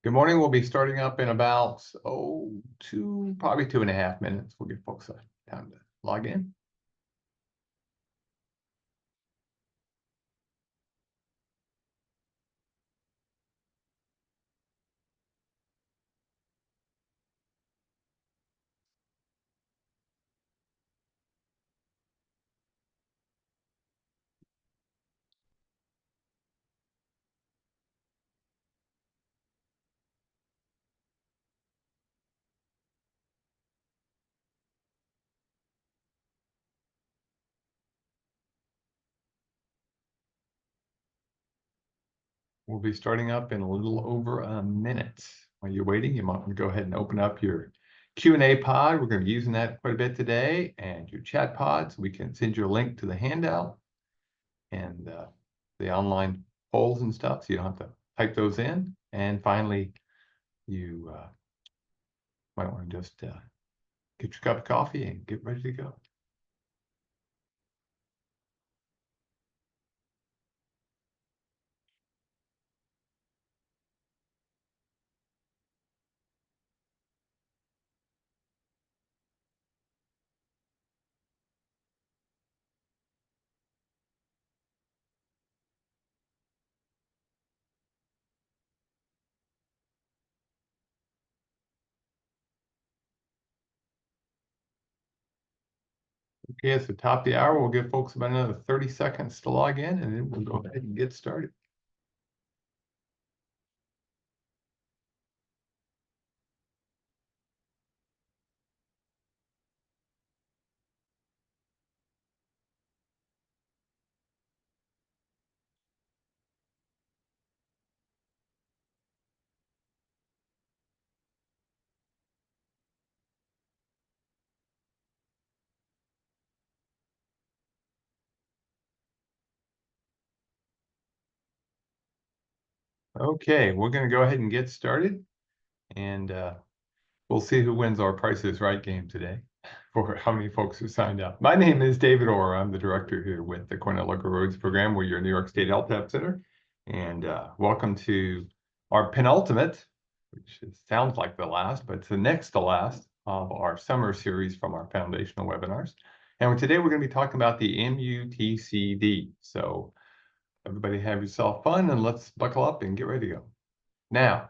Good morning. We'll be starting up in about, probably 2.5 minutes. We'll give folks time to log in. We'll be starting up in a little over a minute. While you're waiting, you might want to go ahead and open up your Q&A pod. We're going to be using that quite a bit today, and your chat pod, so we can send you a link to the handout and the online polls and stuff, so you don't have to type those in. And finally, you might want to just get your cup of coffee and get ready to go. Okay, at the top of the hour, we'll give folks about another 30 seconds to log in, and then we'll go ahead and get started. Okay, we're going to go ahead and get started, and we'll see who wins our Price is Right game today for how many folks are signed up. My name is David Orr. I'm the director here with the Cornell Local Roads program. We're your New York State LTAP Center, and welcome to our penultimate, which sounds like the last, but it's the next to last of our summer series from our foundational webinars. And today we're going to be talking about the MUTCD. So everybody have yourself fun, and let's buckle up and get ready to go. Now,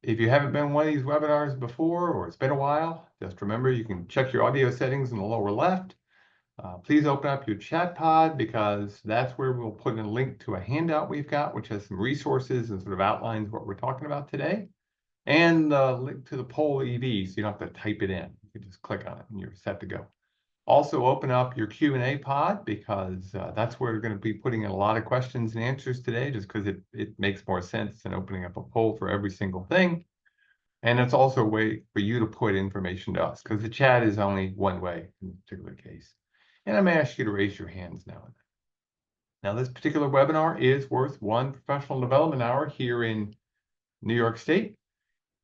if you haven't been in one of these webinars before, or it's been a while, just remember you can check your audio settings in the lower left. Please open up your chat pod, because that's where we'll put in a link to a handout we've got, which has some resources and sort of outlines what we're talking about today, and a link to the poll EV, so you don't have to type it in. You can just click on it and you're set to go. Also open up your Q&A pod, because that's where we're going to be putting in a lot of questions and answers today, just because it makes more sense than opening up a poll for every single thing. And it's also a way for you to put information to us, because the chat is only one way in this particular case. And I'm going to ask you to raise your hands now and then. Now, this particular webinar is worth one professional development hour here in New York State.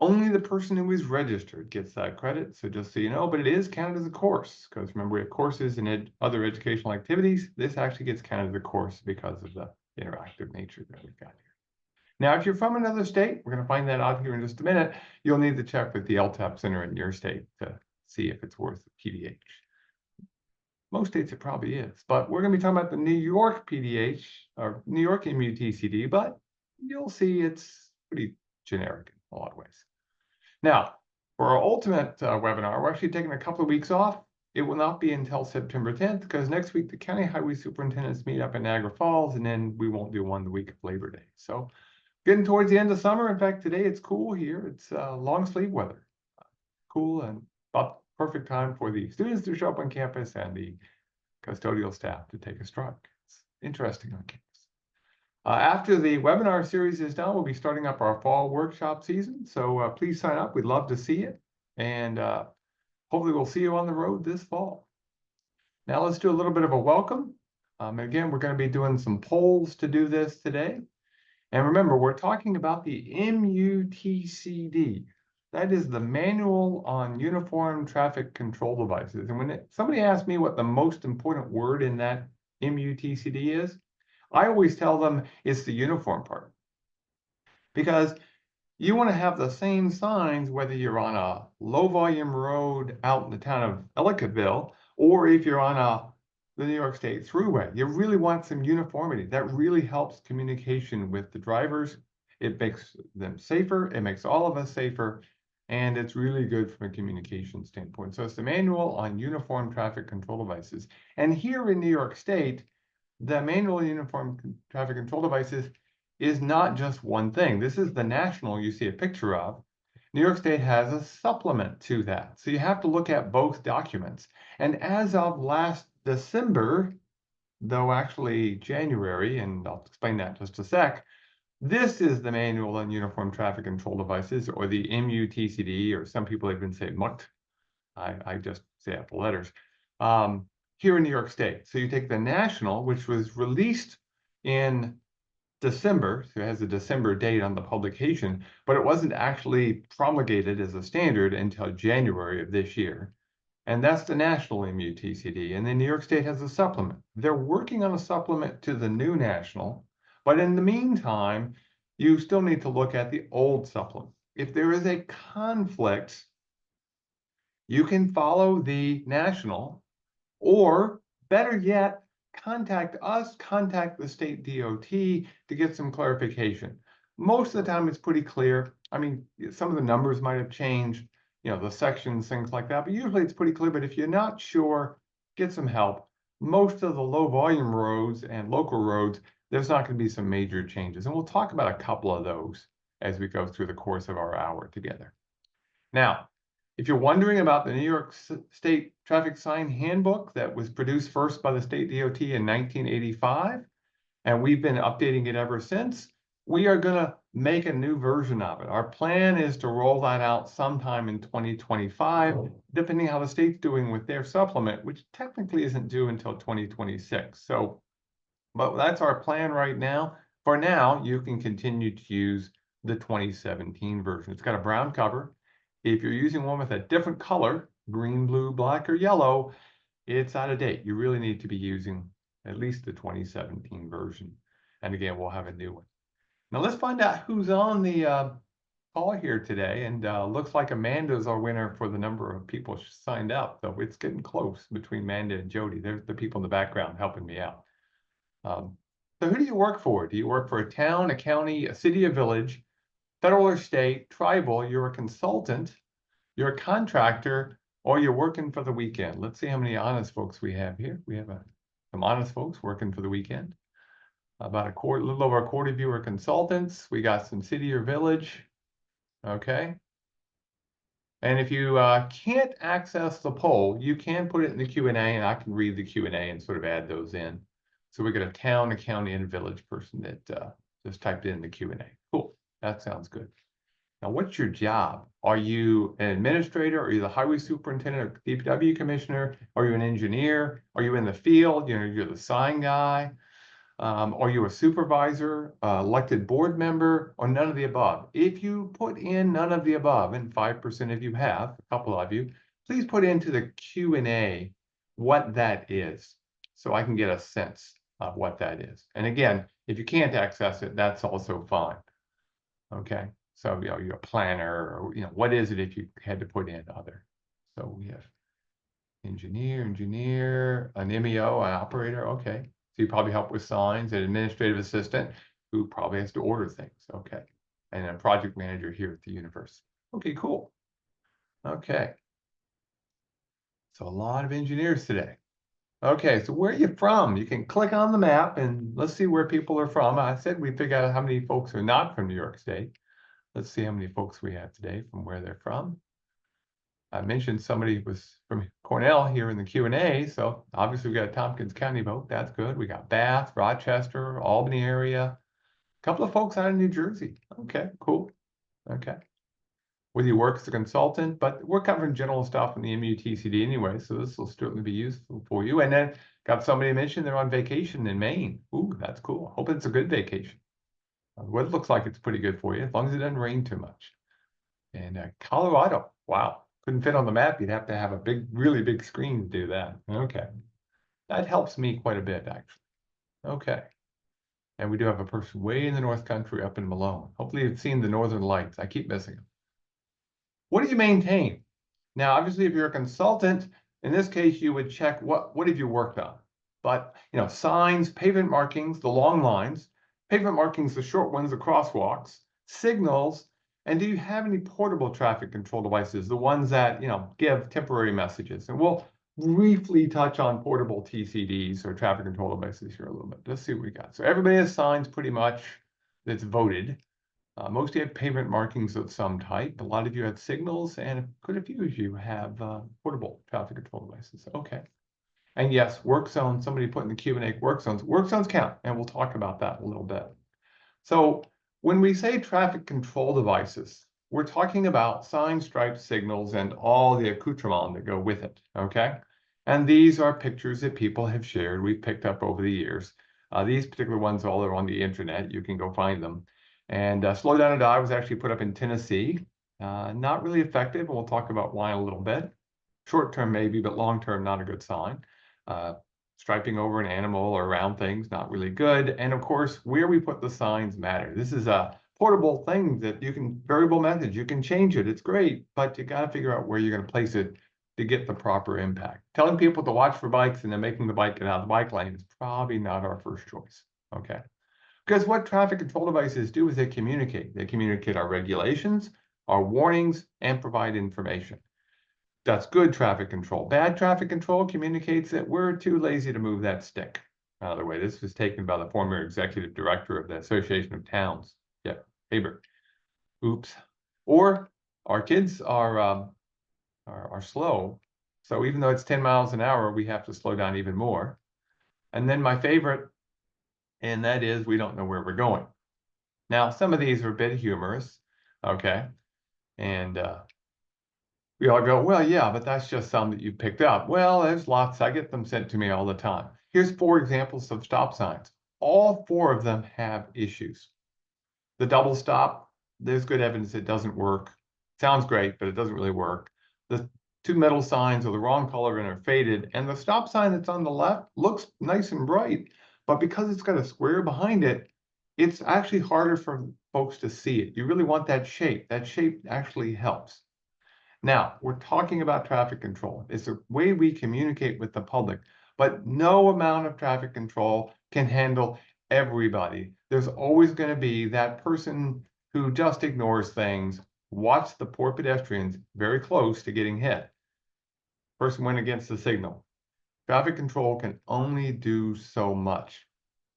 Only the person who is registered gets that credit, so just so you know, but it is counted as a course, because remember, we have courses and other educational activities. This actually gets counted as a course because of the interactive nature that we've got here. Now, if you're from another state, we're going to find that out here in just a minute. You'll need to check with the LTAP Center in your state to see if it's worth PDH. Most states it probably is, but we're going to be talking about the New York PDH, or New York MUTCD, but you'll see it's pretty generic in a lot of ways. Now, for our ultimate webinar, we're actually taking a couple of weeks off. It will not be until September 10th, because next week the county highway superintendents meet up in Niagara Falls, and then we won't do one the week of Labor Day. So getting towards the end of summer. In fact, today it's cool here. It's long sleeve weather. Cool, and about perfect time for the students to show up on campus and the custodial staff to take a stroll. It's interesting on campus. After the webinar series is done, we'll be starting up our fall workshop season. So please sign up. We'd love to see you. And hopefully we'll see you on the road this fall. Now let's do a little bit of a welcome. Again, we're going to be doing some polls to do this today. And remember, we're talking about the MUTCD. That is the Manual on Uniform Traffic Control Devices. And when somebody asks me what the most important word in that MUTCD is, I always tell them it's the uniform part. Because you want to have the same signs whether you're on a low volume road out in the town of Ellicottville or if you're on the New York State Thruway. You really want some uniformity. That really helps communication with the drivers. It makes them safer. It makes all of us safer. And it's really good from a communication standpoint. So it's the manual on uniform traffic control devices. And here in New York State, the manual uniform traffic control devices is not just one thing. This is the national you see a picture of. New York State has a supplement to that. So you have to look at both documents. And as of last December, though actually January, and I'll explain that in just a sec, this is the manual on uniform traffic control devices, or the MUTCD, or some people even say MUT. I just say out the letters. Here in New York State. So you take the national, which was released in December, so it has a December date on the publication, but it wasn't actually promulgated as a standard until January of this year. And that's the national MUTCD. And then New York State has a supplement. They're working on a supplement to the new national, but in the meantime, you still need to look at the old supplement. If there is a conflict, you can follow the national, or better yet, contact us, contact the state DOT to get some clarification. Most of the time, it's pretty clear. I mean, some of the numbers might have changed, you know, the sections, things like that, but usually it's pretty clear. But if you're not sure, get some help. Most of the low volume roads and local roads, there's not going to be some major changes. And we'll talk about a couple of those as we go through the course of our hour together. Now, if you're wondering about the New York State Traffic Sign Handbook that was produced first by the state DOT in 1985, and we've been updating it ever since, we are going to make a new version of it. Our plan is to roll that out sometime in 2025, depending how the state's doing with their supplement, which technically isn't due until 2026. So, but that's our plan right now. For now, you can continue to use the 2017 version. It's got a brown cover. If you're using one with a different color, green, blue, black, or yellow, it's out of date. You really need to be using at least the 2017 version. And again, we'll have a new one. Now let's find out who's on the call here today. And looks like Amanda's our winner for the number of people signed up. So it's getting close between Amanda and Jody. There's the people in the background helping me out. So who do you work for? Do you work for a town, a county, a city, a village, federal or state, tribal? You're a consultant, you're a contractor, or you're working for the weekend. Let's see how many honest folks we have here. We have some honest folks working for the weekend. About a little over a quarter of you are consultants. We got some city or village. Okay. And if you can't access the poll, you can put it in the Q&A, and I can read the Q&A and sort of add those in. So we got a town, a county, and a village person that just typed in the Q&A. Cool. That sounds good. Now, what's your job? Are you an administrator? Are you the highway superintendent or DPW commissioner? Are you an engineer? Are you in the field? You know, you're the sign guy. Are you a supervisor, elected board member, or none of the above? If you put in none of the above, and 5% of you have, a couple of you, please put into the Q&A what that is, so I can get a sense of what that is. And again, if you can't access it, that's also fine. Okay, so you know, you're a planner, or you know, what is it if you had to put in other? So we have engineer, an MEO, an operator. Okay, so you probably help with signs, an administrative assistant who probably has to order things. Okay, and a project manager here at the university. Okay, cool. Okay, so a lot of engineers today. Okay, so where are you from? You can click on the map and let's see where people are from. I said we figure out how many folks are not from New York State. Let's see how many folks we have today from where they're from. I mentioned somebody was from Cornell here in the Q&A, so obviously we got a Tompkins County vote. That's good. We got Bath, Rochester, Albany area. A couple of folks out of New Jersey. Okay, cool. Okay. Whether you work as a consultant, but we're covering general stuff in the MUTCD anyway, so this will certainly be useful for you. And then got somebody mentioned they're on vacation in Maine. Ooh, that's cool. Hope it's a good vacation. The weather looks like it's pretty good for you, as long as it doesn't rain too much. And Colorado, wow. Couldn't fit on the map. You'd have to have a big, really big screen to do that. Okay. That helps me quite a bit, actually. Okay. And we do have a person way in the North Country up in Malone. Hopefully you've seen the Northern Lights. I keep missing them. What do you maintain? Now, obviously, if you're a consultant, in this case, you would check what have you worked on. But, signs, pavement markings, the long lines, pavement markings, the short ones, the crosswalks, signals, and do you have any portable traffic control devices, the ones that, give temporary messages? And we'll briefly touch on portable TCDs or traffic control devices here a little bit. Let's see what we got. So everybody has signs pretty much that's voted. Most of you have pavement markings of some type. A lot of you have signals, and quite a few of you have portable traffic control devices. Okay. And yes, work zones, somebody put in the Q&A work zones. Work zones count, and we'll talk about that a little bit. So when we say traffic control devices, we're talking about signs, stripes, signals, and all the accoutrements that go with it, okay? And these are pictures that people have shared, we've picked up over the years. These particular ones all are on the internet. You can go find them. And Slow Down or Die was actually put up in Tennessee. Not really effective, and we'll talk about why in a little bit. Short term maybe, but long term not a good sign. Striping over an animal or around things, not really good. And of course, where we put the signs matter. This is a portable thing that you can, variable message, you can change it. It's great, but you got to figure out where you're going to place it to get the proper impact. Telling people to watch for bikes and then making the bike get out of the bike lane is probably not our first choice, okay? Because what traffic control devices do is they communicate. They communicate our regulations, our warnings, and provide information. That's good traffic control. Bad traffic control communicates that we're too lazy to move that stick. By the way, this was taken by the former executive director of the Association of Towns, Jeff Haber. Oops. Or our kids are slow. So even though it's 10 miles an hour, we have to slow down even more. And then my favorite, and that is we don't know where we're going. Now, some of these are a bit humorous, okay? And we all go, well, yeah, but that's just some that you picked up. Well, there's lots. I get them sent to me all the time. Here's 4 examples of stop signs. All 4 of them have issues. The double stop, there's good evidence it doesn't work. Sounds great, but it doesn't really work. The 2 middle signs are the wrong color and are faded. And the stop sign that's on the left looks nice and bright, but because it's got a square behind it, it's actually harder for folks to see it. You really want that shape. That shape actually helps. Now, we're talking about traffic control. It's a way we communicate with the public, but no amount of traffic control can handle everybody. There's always going to be that person who just ignores things. Watch the poor pedestrians very close to getting hit. Person went against the signal. Traffic control can only do so much.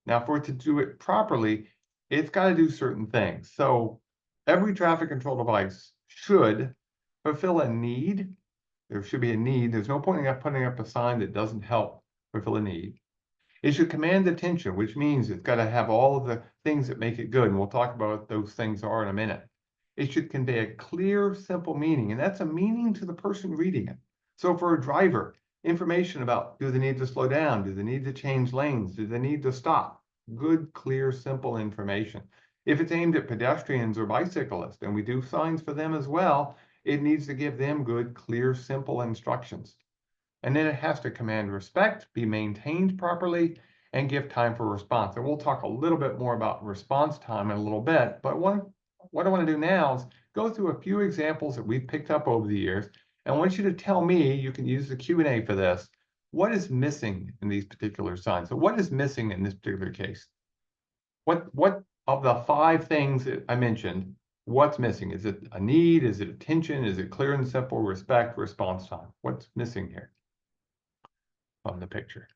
Now, for it to do it properly, it's got to do certain things. So every traffic control device should fulfill a need. There should be a need. There's no point in putting up a sign that doesn't help fulfill a need. It should command attention, which means it's got to have all of the things that make it good. And we'll talk about what those things are in a minute. It should convey a clear, simple meaning, and that's a meaning to the person reading it. So for a driver, information about, do they need to slow down? Do they need to change lanes? Do they need to stop? Good, clear, simple information. If it's aimed at pedestrians or bicyclists, and we do signs for them as well, it needs to give them good, clear, simple instructions. And then it has to command respect, be maintained properly, and give time for response. And we'll talk a little bit more about response time in a little bit, but what I want to do now is go through a few examples that we've picked up over the years. And I want you to tell me, you can use the Q&A for this, what is missing in these particular signs? So what is missing in this particular case? What of the 5 things that I mentioned, what's missing? Is it a need? Is it attention? Is it clear and simple, respect, response time? What's missing here from the picture?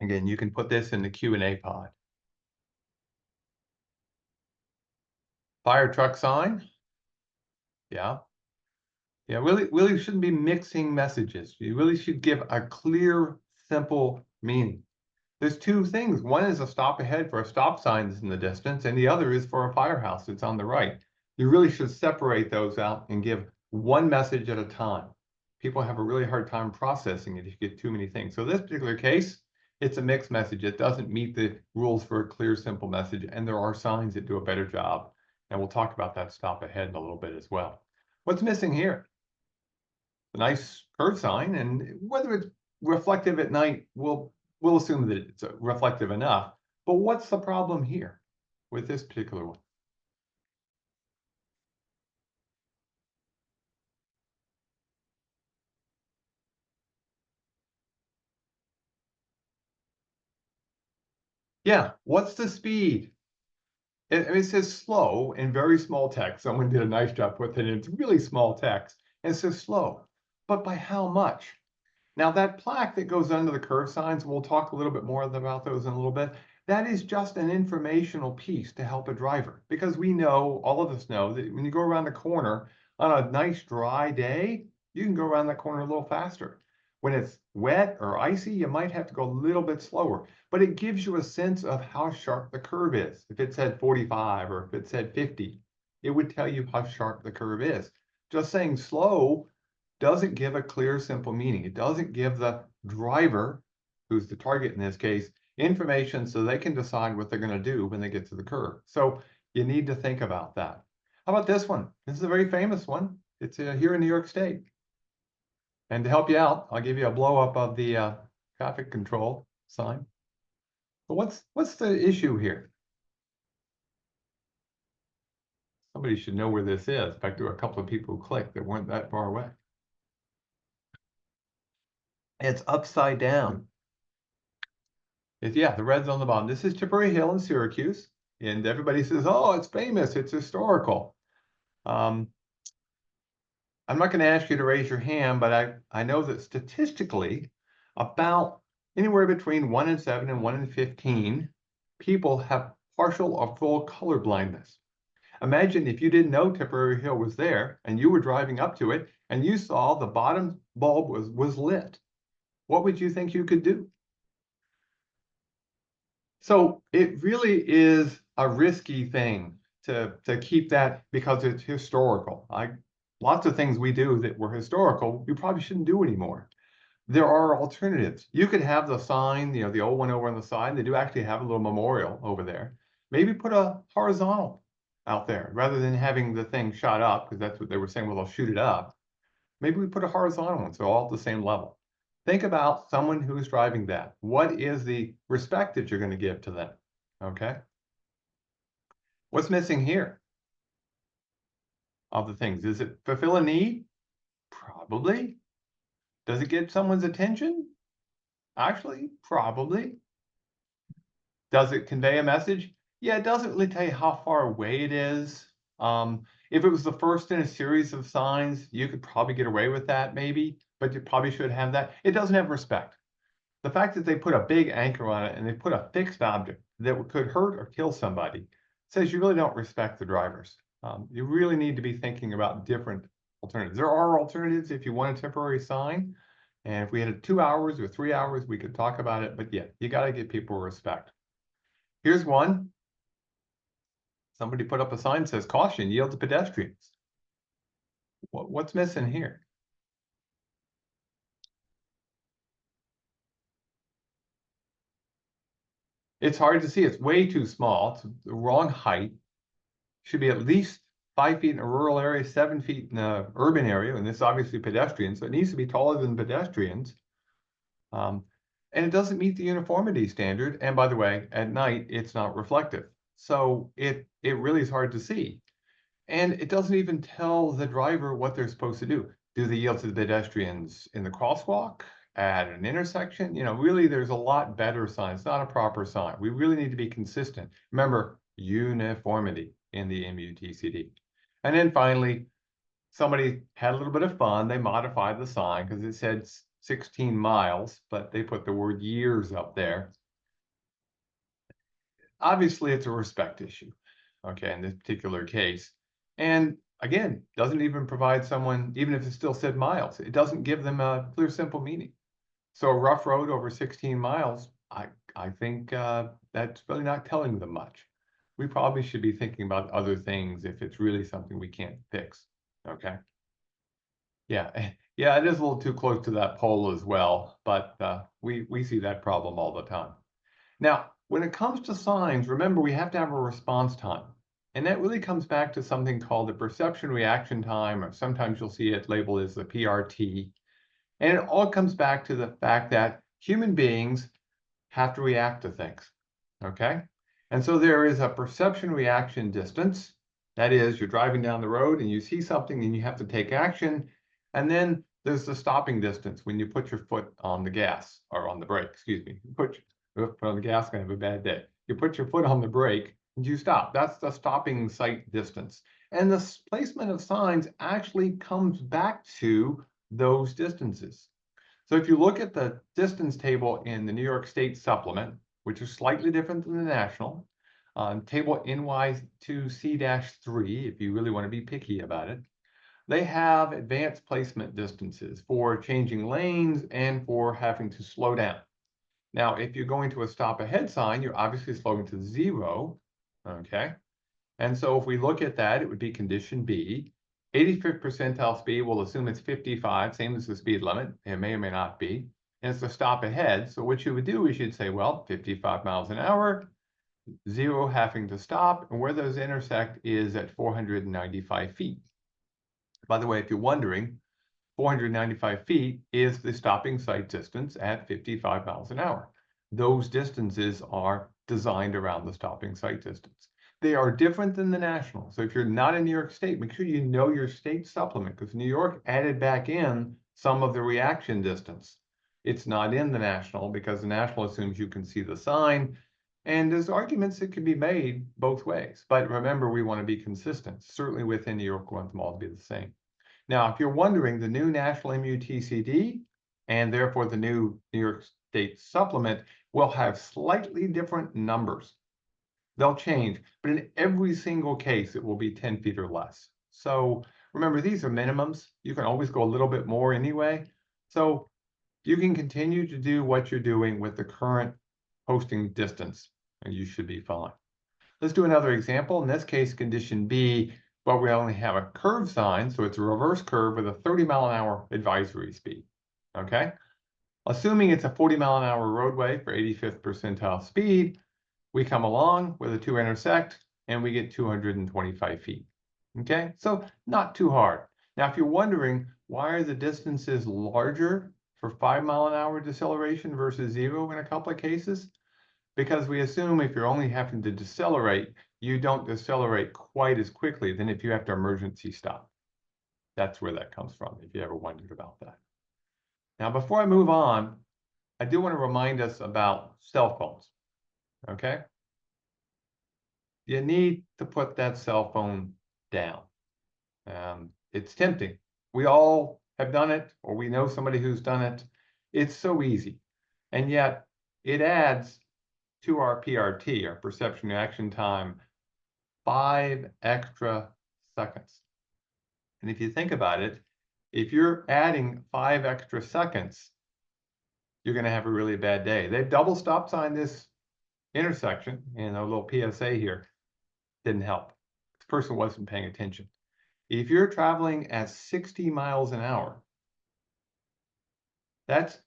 Again, you can put this in the Q&A pod. Fire truck sign. Yeah. Yeah, really shouldn't be mixing messages. You really should give a clear, simple meaning. There's 2 things. One is a stop ahead for a stop sign that's in the distance, and the other is for a firehouse that's on the right. You really should separate those out and give one message at a time. People have a really hard time processing it if you get too many things. So this particular case, it's a mixed message. It doesn't meet the rules for a clear, simple message, and there are signs that do a better job. And we'll talk about that stop ahead in a little bit as well. What's missing here? a nice curve sign, and whether it's reflective at night, we'll assume that it's reflective enough. But what's the problem here with this particular one? Yeah, what's the speed? It says slow in very small text. Someone did a nice job with it. It's really small text. And it says slow, but by how much? Now that plaque that goes under the curve signs, we'll talk a little bit more about those in a little bit. That is just an informational piece to help a driver, because we know, all of us know, that when you go around the corner on a nice dry day, you can go around that corner a little faster. When it's wet or icy, you might have to go a little bit slower, but it gives you a sense of how sharp the curve is. If it said 45 or if it said 50, it would tell you how sharp the curve is. Just saying slow doesn't give a clear, simple meaning. It doesn't give the driver, who's the target in this case, information so they can decide what they're going to do when they get to the curve. So you need to think about that. How about this one? This is a very famous one. It's here in New York State. And to help you out, I'll give you a blow up of the traffic control sign. But what's the issue here? Somebody should know where this is. In fact, there were a couple of people who clicked that weren't that far away. It's upside down. Yeah, the red's on the bottom. This is Tipperary Hill in Syracuse, and everybody says, "Oh, it's famous. It's historical." I'm not going to ask you to raise your hand, but I know that statistically, about anywhere between 1 in 7 and 1 in 15 people have partial or full color blindness. Imagine if you didn't know Tipperary Hill was there, and you were driving up to it, and you saw the bottom bulb was lit. What would you think you could do? So it really is a risky thing to keep that, because it's historical. Lots of things we do that were historical, we probably shouldn't do anymore. There are alternatives. You could have the sign, the old one over on the side. They do actually have a little memorial over there. Maybe put a horizontal out there rather than having the thing shot up, because that's what they were saying, well, they'll shoot it up. Maybe we put a horizontal one, so all at the same level. Think about someone who is driving that. What is the respect that you're going to give to them? Okay. What's missing here of the things? Does it fulfill a need? Probably. Does it get someone's attention? Actually, probably. Does it convey a message? Yeah, it doesn't really tell you how far away it is. If it was the first in a series of signs, you could probably get away with that maybe, but you probably should have that. It doesn't have respect. The fact that they put a big anchor on it and they put a fixed object that could hurt or kill somebody says you really don't respect the drivers. You really need to be thinking about different alternatives. There are alternatives if you want a temporary sign. And if we had 2 hours or 3 hours, we could talk about it. But yeah, you got to give people respect. Here's one. Somebody put up a sign that says, "Caution, yield to pedestrians." What's missing here? It's hard to see. It's way too small. It's the wrong height. Should be at least 5 feet in a rural area, 7 feet in an urban area, and this is obviously pedestrians, so it needs to be taller than pedestrians. And it doesn't meet the uniformity standard. And by the way, at night, it's not reflective. So it really is hard to see. And it doesn't even tell the driver what they're supposed to do. Do they yield to the pedestrians in the crosswalk, at an intersection? Really, there's a lot better sign. It's not a proper sign. We really need to be consistent. Remember, uniformity in the MUTCD. And then finally, somebody had a little bit of fun. They modified the sign because it said 16 miles, but they put the word years up there. Obviously, it's a respect issue, okay, in this particular case. And again, doesn't even provide someone, even if it still said miles, it doesn't give them a clear, simple meaning. So a rough road over 16 miles, I think that's really not telling them much. We probably should be thinking about other things if it's really something we can't fix, okay? Yeah, yeah, it is a little too close to that pole as well, but we see that problem all the time. Now, when it comes to signs, remember we have to have a response time. And that really comes back to something called the perception reaction time, or sometimes you'll see it labeled as the PRT. And it all comes back to the fact that human beings have to react to things, okay? And so there is a perception reaction distance. That is, you're driving down the road and you see something and you have to take action. And then there's the stopping distance when you put your foot on the gas, or on the brake, excuse me. You put your foot on the gas, gonna have a bad day. You put your foot on the brake and you stop. That's the stopping sight distance. And the placement of signs actually comes back to those distances. So if you look at the distance table in the New York State Supplement, which is slightly different than the national, table NY2C-3, if you really want to be picky about it, they have advanced placement distances for changing lanes and for having to slow down. Now, if you're going to a stop ahead sign, you're obviously slowing to 0, okay? And so if we look at that, it would be condition B. 85th percentile speed, we'll assume it's 55, same as the speed limit. It may or may not be. And it's a stop ahead. So what you would do is you'd say, well, 55 miles an hour, 0 having to stop, and where those intersect is at 495 feet. By the way, if you're wondering, 495 feet is the stopping sight distance at 55 miles an hour. Those distances are designed around the stopping sight distance. They are different than the national. So if you're not in New York State, make sure you know your state supplement, because New York added back in some of the reaction distance. It's not in the national because the national assumes you can see the sign. And there's arguments that can be made both ways. But remember, we want to be consistent. Certainly within New York, we want them all to be the same. Now, if you're wondering, the new national MUTCD and therefore the new New York State supplement will have slightly different numbers. They'll change, but in every single case, it will be 10 feet or less. So remember, these are minimums. You can always go a little bit more anyway. So you can continue to do what you're doing with the current posting distance, and you should be fine. Let's do another example. In this case, condition B, but we only have a curve sign, so it's a reverse curve with a 30-mile-an-hour advisory speed, okay? Assuming it's a 40-mile-an-hour roadway for 85th percentile speed, we come along where the two intersect and we get 225 feet, okay? So not too hard. Now, if you're wondering, why are the distances larger for 5-mile-an-hour deceleration versus 0 in a couple of cases? Because we assume if you're only having to decelerate, you don't decelerate quite as quickly than if you have to emergency stop. That's where that comes from, if you ever wondered about that. Now, before I move on, I do want to remind us about cell phones, okay? You need to put that cell phone down. It's tempting. We all have done it, or we know somebody who's done it. It's so easy. And yet it adds to our PRT, our perception reaction time, 5 extra seconds. And if you think about it, if you're adding 5 extra seconds, you're going to have a really bad day. They've double stop signed this intersection, and a little PSA here didn't help. This person wasn't paying attention. If you're traveling at 60 miles an hour, that's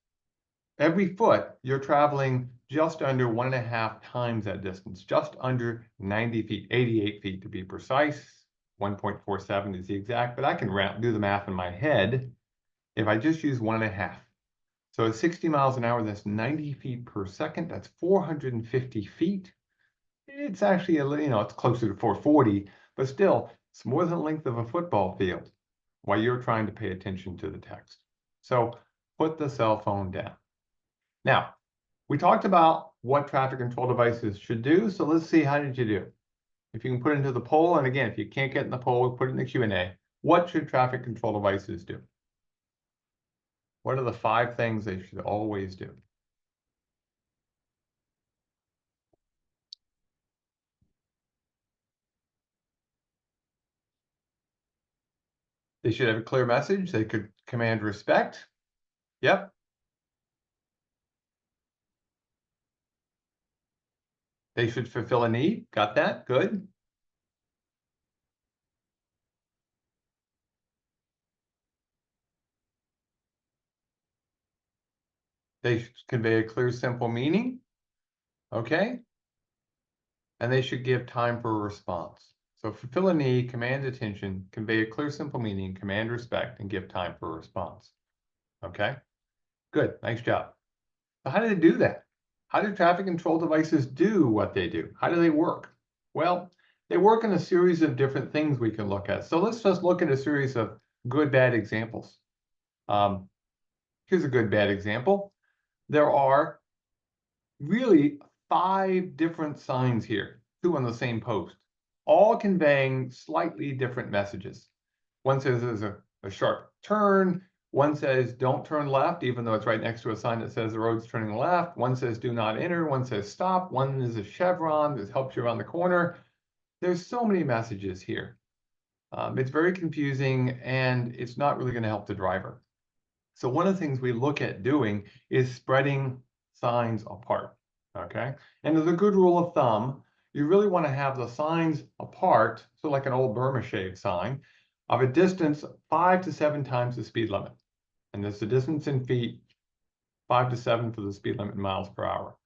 every foot you're traveling just under 1.5 times that distance, just under 90 feet, 88 feet to be precise. 1.47 is the exact, but I can do the math in my head if I just use 1.5. So at 60 miles an hour, that's 90 feet per second. That's 450 feet. It's actually a little, it's closer to 440, but still, it's more than the length of a football field while you're trying to pay attention to the text. So put the cell phone down. Now, we talked about what traffic control devices should do, so let's see, how did you do? If you can put it into the poll, and again, if you can't get in the poll, put it in the Q&A. What should traffic control devices do? What are the 5 things they should always do? They should have a clear message. They could command respect. Yep. They should fulfill a need. Got that? Good. They should convey a clear, simple meaning. Okay. And they should give time for a response. So fulfill a need, command attention, convey a clear, simple meaning, command respect, and give time for a response. Okay, good, nice job. So how do they do that? How do traffic control devices do what they do? How do they work? Well, they work in a series of different things we can look at. So let's just look at a series of good, bad examples. Here's a good, bad example. There are really 5 different signs here, 2 on the same post, all conveying slightly different messages. One says there's a sharp turn. One says don't turn left, even though it's right next to a sign that says the road's turning left. One says do not enter. One says stop. One is a chevron that helps you around the corner. There's so many messages here. It's very confusing, and it's not really going to help the driver. So one of the things we look at doing is spreading signs apart, okay? And as a good rule of thumb, you really want to have the signs apart, so like an old Burma shave sign, of a distance 5 to 7 times the speed limit. And that's the distance in feet, 5 to 7 for the speed limit in miles per hour.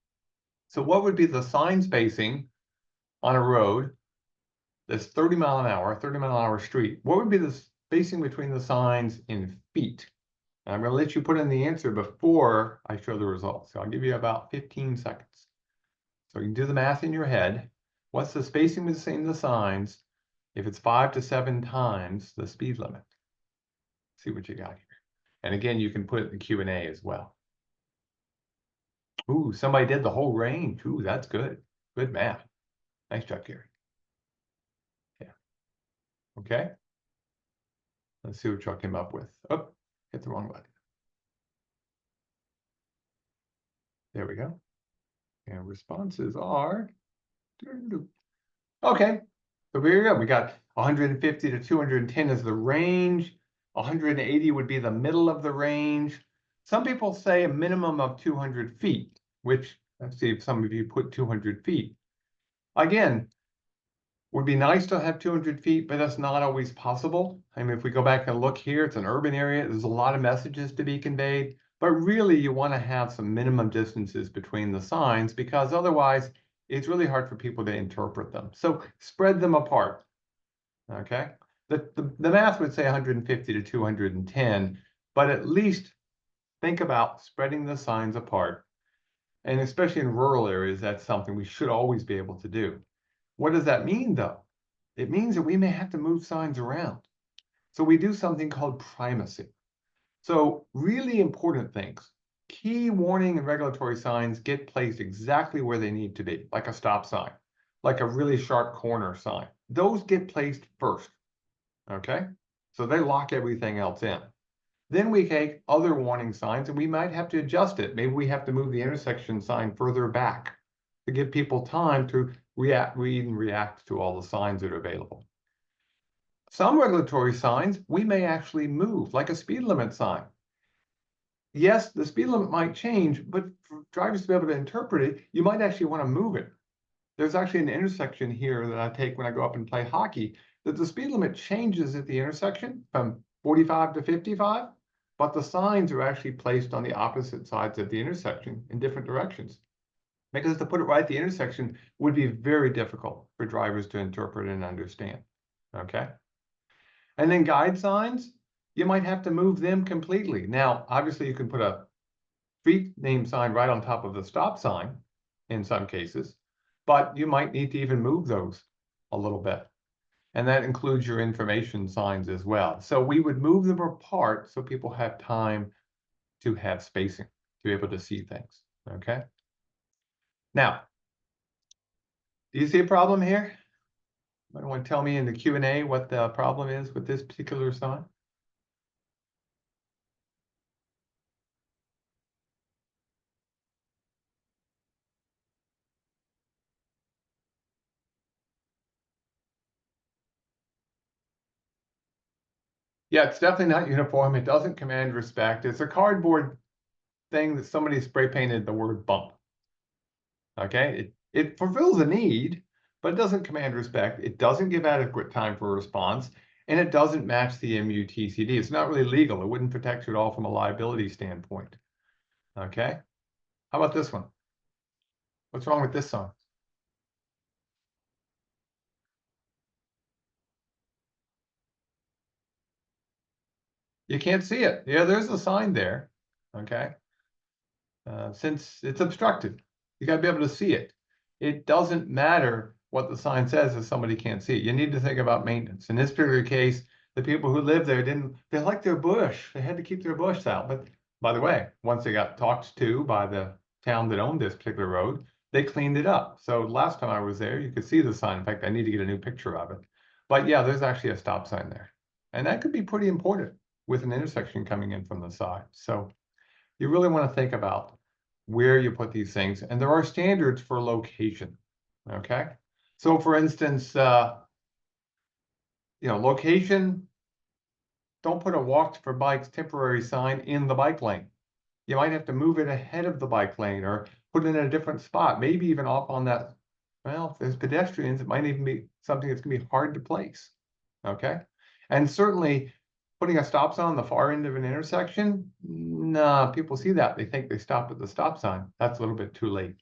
So what would be the sign spacing on a road that's 30 mile an hour, 30 mile an hour street? What would be the spacing between the signs in feet? And I'm going to let you put in the answer before I show the results. So I'll give you about 15 seconds. So you can do the math in your head. What's the spacing between the signs if it's 5 to 7 times the speed limit? See what you got here. And again, you can put it in the Q&A as well. Ooh, somebody did the whole range. Ooh, that's good. Good math. Nice job, Gary. Yeah. Okay. Let's see what y'all came up with. Oh, hit the wrong button. There we go. And responses are, okay. So here you go. We got 150 to 210 is the range. 180 would be the middle of the range. Some people say a minimum of 200 feet, which, let's see if some of you put 200 feet. Again, would be nice to have 200 feet, but that's not always possible. I mean, if we go back and look here, it's an urban area. There's a lot of messages to be conveyed, but really you want to have some minimum distances between the signs, because otherwise it's really hard for people to interpret them. So spread them apart, okay? The math would say 150 to 210, but at least think about spreading the signs apart. And especially in rural areas, that's something we should always be able to do. What does that mean, though? It means that we may have to move signs around. So we do something called primacy. So really important things. Key warning and regulatory signs get placed exactly where they need to be, like a stop sign, like a really sharp corner sign. Those get placed first, okay? So they lock everything else in. Then we take other warning signs and we might have to adjust it. Maybe we have to move the intersection sign further back to give people time to read and react to all the signs that are available. Some regulatory signs we may actually move, like a speed limit sign. Yes, the speed limit might change, but for drivers to be able to interpret it, you might actually want to move it. There's actually an intersection here that I take when I go up and play hockey, that the speed limit changes at the intersection from 45 to 55, but the signs are actually placed on the opposite sides of the intersection in different directions. Because to put it right at the intersection would be very difficult for drivers to interpret and understand, okay? And then guide signs, you might have to move them completely. Now, obviously you can put a street name sign right on top of the stop sign in some cases, but you might need to even move those a little bit. And that includes your information signs as well. So we would move them apart so people have time to have spacing, to be able to see things, okay? Now, do you see a problem here? Anyone want to tell me in the Q&A what the problem is with this particular sign? Yeah, it's definitely not uniform. It doesn't command respect. It's a cardboard thing that somebody spray painted the word bump. Okay, it fulfills a need, but it doesn't command respect. It doesn't give adequate time for a response, and it doesn't match the MUTCD. It's not really legal. It wouldn't protect you at all from a liability standpoint. Okay, how about this one? What's wrong with this sign? You can't see it. Yeah, there's a sign there, okay? Since it's obstructed, you gotta be able to see it. It doesn't matter what the sign says if somebody can't see it. You need to think about maintenance. In this particular case, the people who lived there they liked their bush. They had to keep their bush out. But by the way, once they got talked to by the town that owned this particular road, they cleaned it up. So last time I was there, you could see the sign. In fact, I need to get a new picture of it. But yeah, there's actually a stop sign there. And that could be pretty important with an intersection coming in from the side. So you really want to think about where you put these things, and there are standards for location, okay? So for instance, location, don't put a walk for bikes temporary sign in the bike lane. You might have to move it ahead of the bike lane or put it in a different spot, maybe even off on that. Well, if there's pedestrians, it might even be something that's gonna be hard to place, okay? And certainly putting a stop sign on the far end of an intersection, nah, people see that. They think they stop at the stop sign. That's a little bit too late,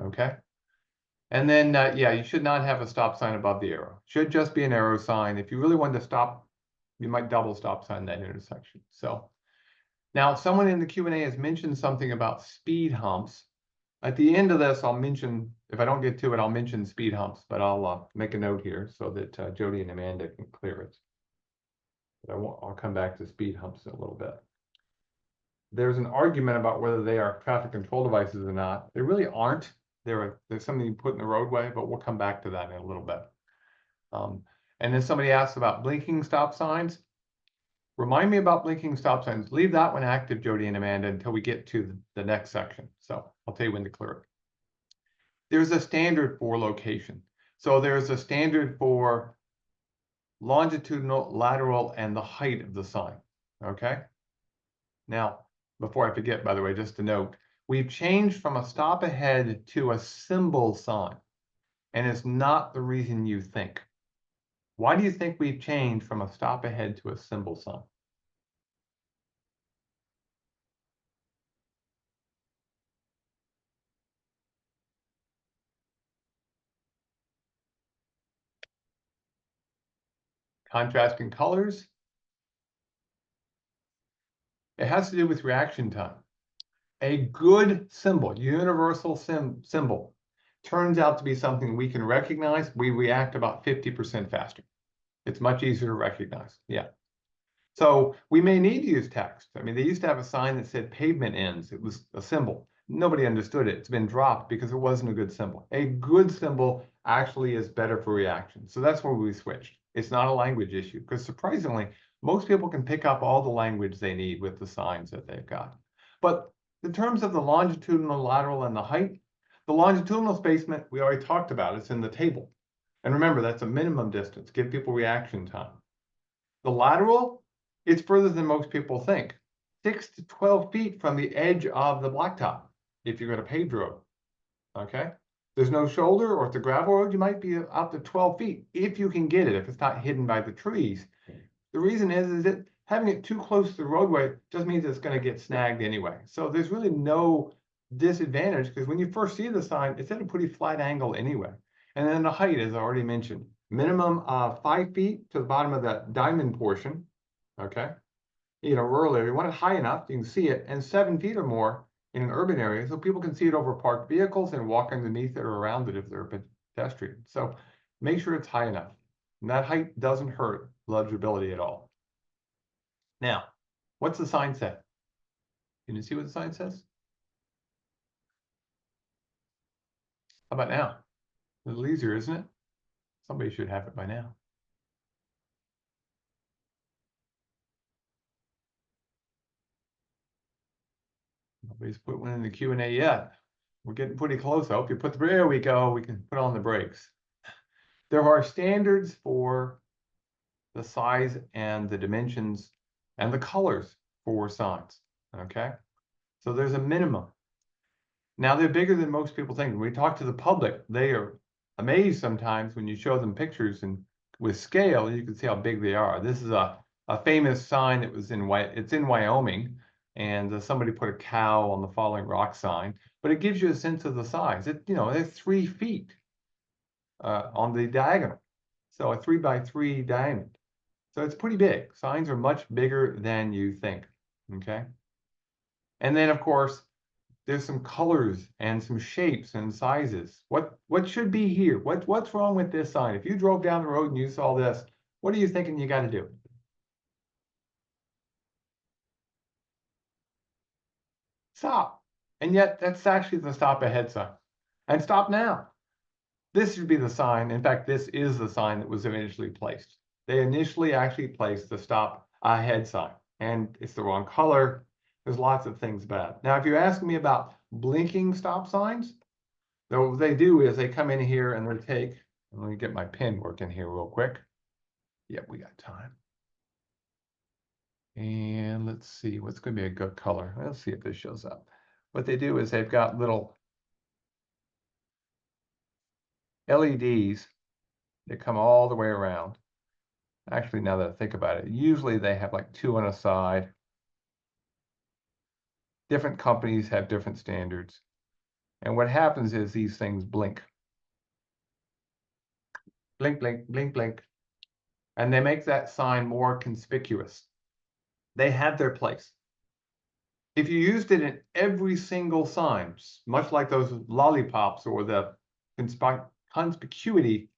okay? And then, yeah, you should not have a stop sign above the arrow. Should just be an arrow sign. If you really wanted to stop, you might double stop sign that intersection. So now someone in the Q&A has mentioned something about speed humps. At the end of this, I'll mention, if I don't get to it, I'll mention speed humps, but I'll make a note here so that Jody and Amanda can clear it. But I'll come back to speed humps in a little bit. There's an argument about whether they are traffic control devices or not. They really aren't. There's something you put in the roadway, but we'll come back to that in a little bit. And then somebody asked about blinking stop signs. Remind me about blinking stop signs. Leave that one active, Jody and Amanda, until we get to the next section. So I'll tell you when to clear it. There's a standard for location. So there's a standard for longitudinal, lateral, and the height of the sign, okay? Now, before I forget, by the way, just a note, we've changed from a stop ahead to a symbol sign, and it's not the reason you think. Why do you think we've changed from a stop ahead to a symbol sign? Contrasting colors. It has to do with reaction time. A good symbol, universal symbol, turns out to be something we can recognize. We react about 50% faster. It's much easier to recognize. Yeah. So we may need to use text. I mean, they used to have a sign that said pavement ends. It was a symbol. Nobody understood it. It's been dropped because it wasn't a good symbol. A good symbol actually is better for reaction. So that's where we switched. It's not a language issue because surprisingly, most people can pick up all the language they need with the signs that they've got. But in terms of the longitudinal, lateral, and the height, the longitudinal spacement, we already talked about. It's in the table. And remember, that's a minimum distance. Give people reaction time. The lateral, it's further than most people think. 6 to 12 feet from the edge of the blacktop, if you're going to paved road, okay? There's no shoulder, or if it's a gravel road, you might be up to 12 feet, if you can get it, if it's not hidden by the trees. The reason is that having it too close to the roadway just means it's going to get snagged anyway. So there's really no disadvantage, because when you first see the sign, it's at a pretty flat angle anyway. And then the height, as I already mentioned, minimum 5 feet to the bottom of that diamond portion, okay? Rural area, you want it high enough, you can see it, and 7 feet or more in an urban area, so people can see it over parked vehicles and walk underneath it or around it if they're a pedestrian. So make sure it's high enough. And that height doesn't hurt legibility at all. Now, what's the sign say? Can you see what the sign says? How about now? A little easier, isn't it? Somebody should have it by now. Nobody's put one in the Q&A yet. We're getting pretty close. I hope you put there we go. We can put on the brakes. There are standards for the size and the dimensions and the colors for signs, okay? So there's a minimum. Now they're bigger than most people think. When we talk to the public, they are amazed sometimes when you show them pictures and with scale, you can see how big they are. This is a famous sign that was it's in Wyoming, and somebody put a cow on the Falling Rock sign, but it gives you a sense of the size. It's 3 feet on the diagonal. So a 3 by 3 diamond. So it's pretty big. Signs are much bigger than you think, okay? And then, of course, there's some colors and some shapes and sizes. What should be here? What's wrong with this sign? If you drove down the road and you saw this, what are you thinking you got to do? Stop. And yet that's actually the stop ahead sign. And stop now. This should be the sign. In fact, this is the sign that was initially placed. They initially actually placed the stop ahead sign, and it's the wrong color. There's lots of things bad. Now, if you're asking me about blinking stop signs, what they do is they come in here and they take, let me get my pen working here real quick. Yep, we got time. And let's see, what's going to be a good color? Let's see if this shows up. What they do is they've got little LEDs that come all the way around. Actually, now that I think about it, usually they have like 2 on a side. Different companies have different standards. And what happens is these things blink. Blink, blink, blink, blink. And they make that sign more conspicuous. They have their place. If you used it in every single sign, much like those lollipops or the conspicuity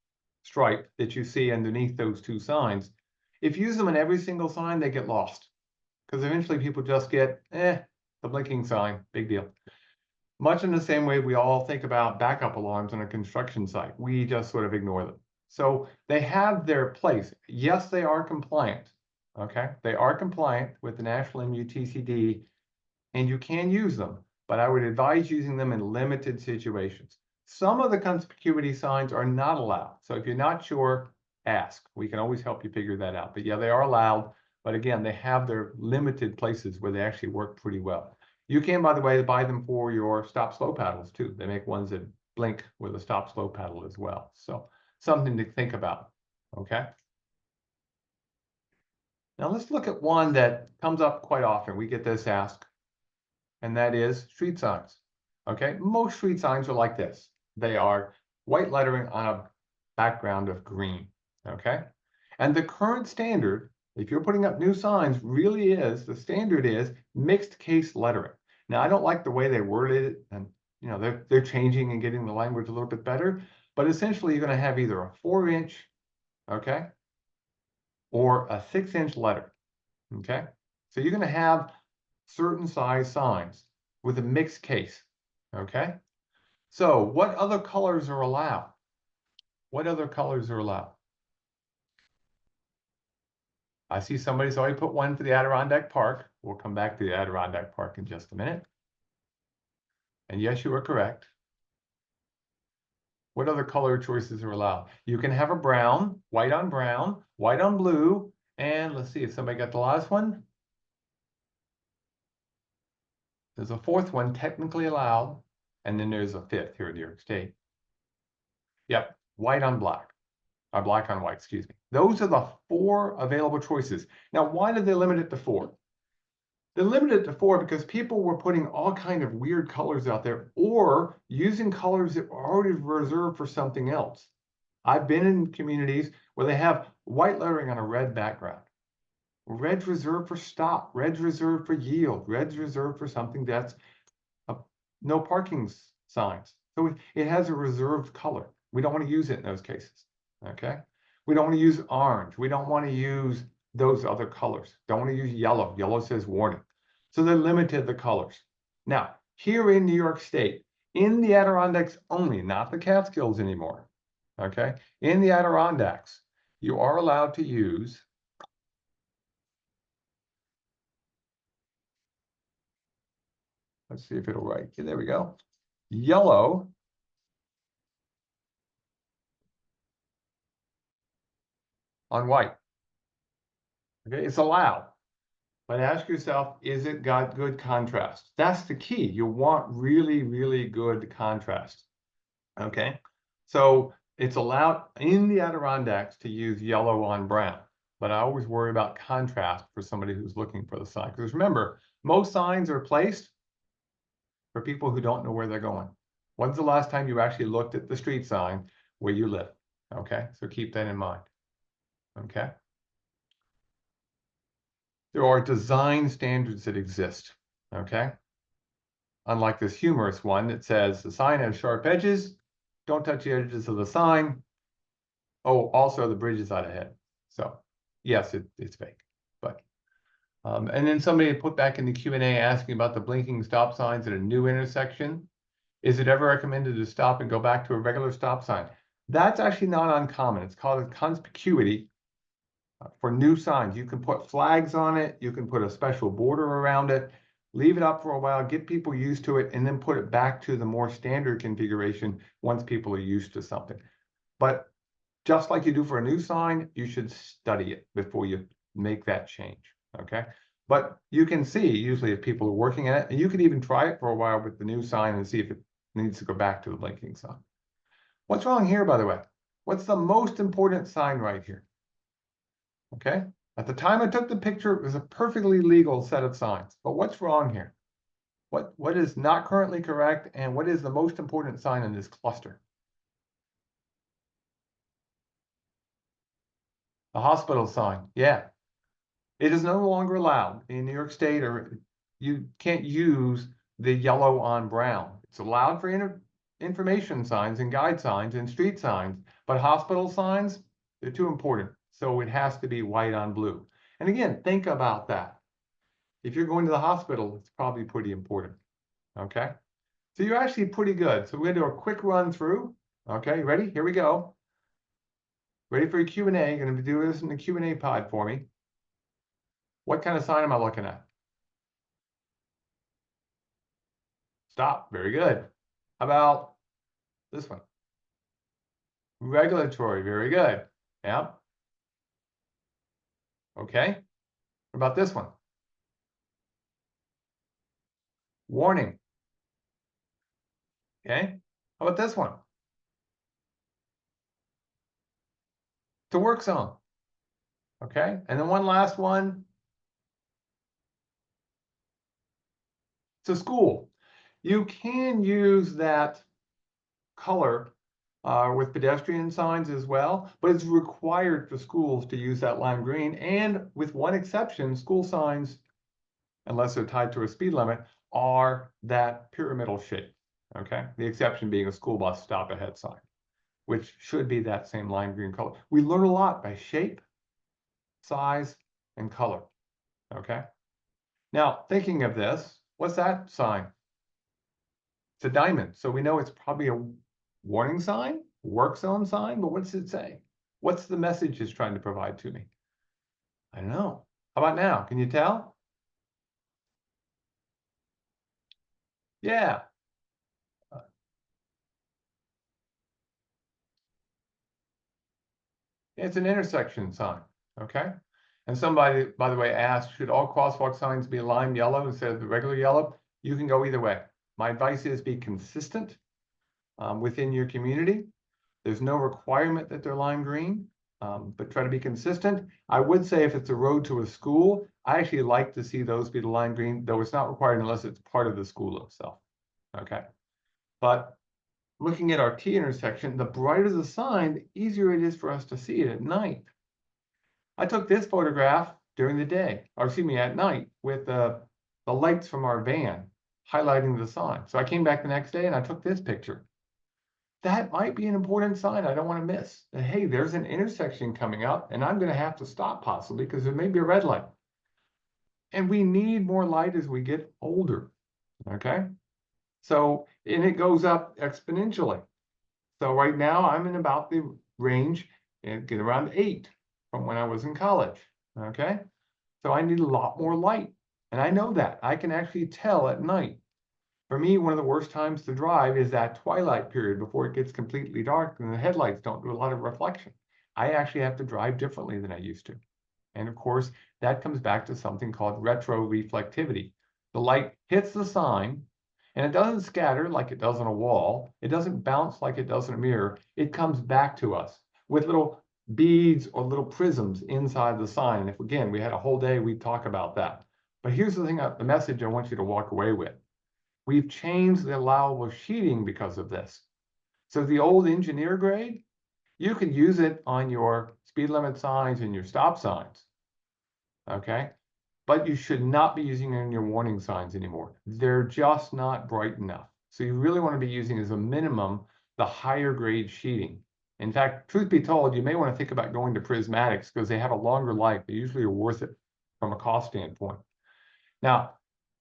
stripe that you see underneath those 2 signs, if you use them in every single sign, they get lost. Because eventually people just get, the blinking sign, big deal. Much in the same way we all think about backup alarms on a construction site. We just sort of ignore them. So they have their place. Yes, they are compliant, okay? They are compliant with the National MUTCD, and you can use them, but I would advise using them in limited situations. Some of the conspicuity signs are not allowed. So if you're not sure, ask. We can always help you figure that out. But yeah, they are allowed. But again, they have their limited places where they actually work pretty well. You can, by the way, buy them for your stop slow paddles too. They make ones that blink with a stop slow paddle as well. So something to think about, okay? Now let's look at one that comes up quite often. We get this asked, and that is street signs, okay? Most street signs are like this. They are white lettering on a background of green, okay? And the current standard, if you're putting up new signs, really is, the standard is mixed case lettering. Now, I don't like the way they worded it, and you know, they're changing and getting the language a little bit better, but essentially you're going to have either a 4-inch, okay, or a 6-inch letter, okay? So you're going to have certain size signs with a mixed case, okay? So what other colors are allowed? What other colors are allowed? I see somebody's already put one for the Adirondack Park. We'll come back to the Adirondack Park in just a minute. And yes, you are correct. What other color choices are allowed? You can have a brown, white on blue, and let's see if somebody got the last one. There's a 4th one technically allowed, and then there's a 5th here in New York State. Yep, white on black. Black on white, excuse me. Those are the 4 available choices. Now, why did they limit it to 4? They limited it to 4 because people were putting all kind of weird colors out there or using colors that were already reserved for something else. I've been in communities where they have white lettering on a red background. Red's reserved for stop, red's reserved for yield, red's reserved for something that's no parking signs. So it has a reserved color. We don't want to use it in those cases, okay? We don't want to use orange. We don't want to use those other colors. Don't want to use yellow. Yellow says warning. So they limited the colors. Now, here in New York State, in the Adirondacks only, not the Catskills anymore, okay? In the Adirondacks, you are allowed to use, let's see if it'll write. There we go. Yellow on white. Okay, it's allowed. But ask yourself, is it got good contrast? That's the key. You want really, really good contrast. Okay, so it's allowed in the Adirondacks to use yellow on brown, but I always worry about contrast for somebody who's looking for the sign. Because remember, most signs are placed for people who don't know where they're going. When's the last time you actually looked at the street sign where you live? Okay, so keep that in mind. Okay. There are design standards that exist, okay? Unlike this humorous one that says the sign has sharp edges, don't touch the edges of the sign. Oh, also the bridge is out ahead. So yes, it's fake, but and then somebody put back in the Q&A asking about the blinking stop signs at a new intersection. Is it ever recommended to stop and go back to a regular stop sign? That's actually not uncommon. It's called a conspicuity for new signs. You can put flags on it. You can put a special border around it, leave it up for a while, get people used to it, and then put it back to the more standard configuration once people are used to something. But just like you do for a new sign, you should study it before you make that change, okay? But you can see usually if people are working at it, and you can even try it for a while with the new sign and see if it needs to go back to the blinking sign. What's wrong here, by the way? What's the most important sign right here? Okay, at the time I took the picture, it was a perfectly legal set of signs. But what's wrong here? What is not currently correct, and what is the most important sign in this cluster? The hospital sign, yeah. It is no longer allowed in New York State, or you can't use the yellow on brown. It's allowed for information signs and guide signs and street signs, but hospital signs, they're too important. So it has to be white on blue. And again, think about that. If you're going to the hospital, it's probably pretty important, okay? So you're actually pretty good. So we're gonna do a quick run through. Okay, ready? Here we go. Ready for your Q&A. You're gonna do this in the Q&A pod for me. What kind of sign am I looking at? Stop, very good. How about this one? Regulatory, very good. Yeah. Okay. What about this one? Warning. Okay. How about this one? To work zone. Okay. And then one last one. To school. You can use that color with pedestrian signs as well, but it's required for schools to use that lime green. And with one exception, school signs, unless they're tied to a speed limit, are that pyramidal shape, okay? The exception being a school bus stop ahead sign, which should be that same lime green color. We learn a lot by shape, size, and color, okay? Now, thinking of this, what's that sign? It's a diamond, so we know it's probably a warning sign, work zone sign, but what does it say? What's the message it's trying to provide to me? I don't know. How about now? Can you tell? Yeah. It's an intersection sign, okay? And somebody, by the way, asked, should all crosswalk signs be lime yellow instead of the regular yellow? You can go either way. My advice is be consistent within your community. There's no requirement that they're lime green, but try to be consistent. I would say if it's a road to a school, I actually like to see those be the lime green, though it's not required unless it's part of the school itself, okay? But looking at our T intersection, the brighter the sign, the easier it is for us to see it at night. I took this photograph during the day, or excuse me, at night, with the lights from our van highlighting the sign. So I came back the next day and I took this picture. That might be an important sign I don't want to miss. That, hey, there's an intersection coming up and I'm going to have to stop possibly because there may be a red light. And we need more light as we get older, okay? So, and it goes up exponentially. So right now I'm in about the range and get around 8 from when I was in college, okay? So I need a lot more light. And I know that. I can actually tell at night. For me, one of the worst times to drive is that twilight period before it gets completely dark and the headlights don't do a lot of reflection. I actually have to drive differently than I used to. And of course, that comes back to something called retroreflectivity. The light hits the sign and it doesn't scatter like it does on a wall. It doesn't bounce like it does in a mirror. It comes back to us with little beads or little prisms inside the sign. And if, again, we had a whole day, we'd talk about that. But here's the thing, the message I want you to walk away with. We've changed the allowable sheeting because of this. So the old engineer grade, you can use it on your speed limit signs and your stop signs, okay? but you should not be using it in your warning signs anymore. They're just not bright enough. So you really want to be using as a minimum the higher grade sheeting. In fact, truth be told, you may want to think about going to prismatics because they have a longer life. They usually are worth it from a cost standpoint. Now,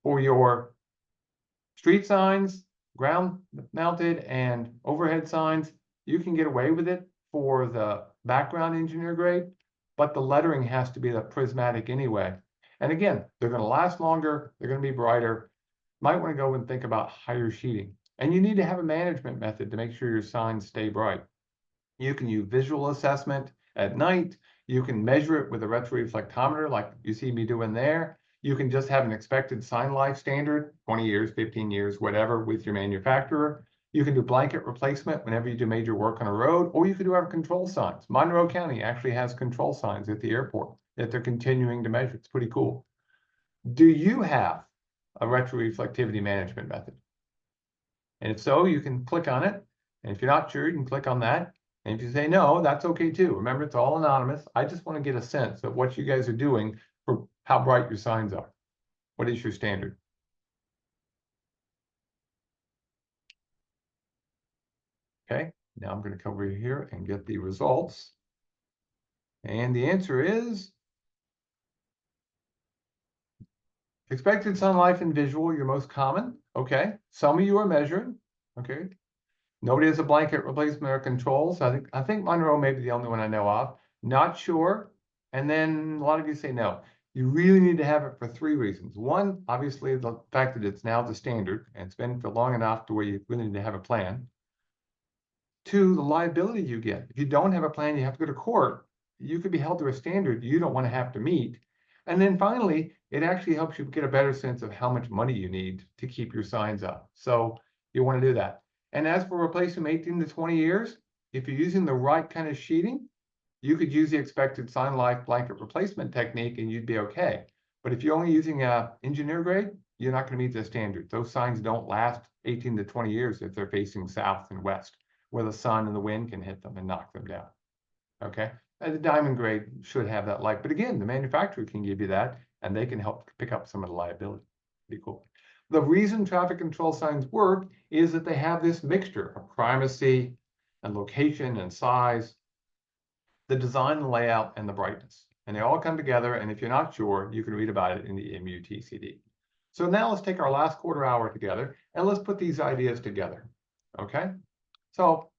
for your street signs, ground mounted and overhead signs, you can get away with it for the background engineer grade, but the lettering has to be the prismatic anyway. And again, they're going to last longer, they're going to be brighter. Might want to go and think about higher sheeting. And you need to have a management method to make sure your signs stay bright. You can use visual assessment at night. You can measure it with a retroreflectometer like you see me doing there. You can just have an expected sign life standard, 20 years, 15 years, whatever, with your manufacturer. You can do blanket replacement whenever you do major work on a road, or you can do our control signs. Monroe County actually has control signs at the airport that they're continuing to measure. It's pretty cool. Do you have a retroreflectivity management method? And if so, you can click on it. And if you're not sure, you can click on that. And if you say no, that's okay too. Remember, it's all anonymous. I just want to get a sense of what you guys are doing for how bright your signs are. What is your standard? Okay, now I'm going to come over here and get the results. And the answer is expected sun life and visual, your most common. Okay, some of you are measuring. Okay, nobody has a blanket replacement or controls. I think Monroe may be the only one I know of. Not sure. And then a lot of you say no. You really need to have it for 3 reasons. One, obviously, the fact that it's now the standard and it's been for long enough to where you really need to have a plan. 2, the liability you get. If you don't have a plan, you have to go to court. You could be held to a standard you don't want to have to meet. And then finally, it actually helps you get a better sense of how much money you need to keep your signs up. So you want to do that. And as for replacing 18 to 20 years, if you're using the right kind of sheeting, you could use the expected sign life blanket replacement technique and you'd be okay. But if you're only using a engineer grade, you're not going to meet the standard. Those signs don't last 18 to 20 years if they're facing south and west, where the sun and the wind can hit them and knock them down. Okay, and the diamond grade should have that light. But again, the manufacturer can give you that and they can help pick up some of the liability. Pretty cool. The reason traffic control signs work is that they have this mixture of primacy and location and size, the design, the layout, and the brightness. And they all come together. And if you're not sure, you can read about it in the MUTCD. So now let's take our last quarter hour together and let's put these ideas together. Okay, so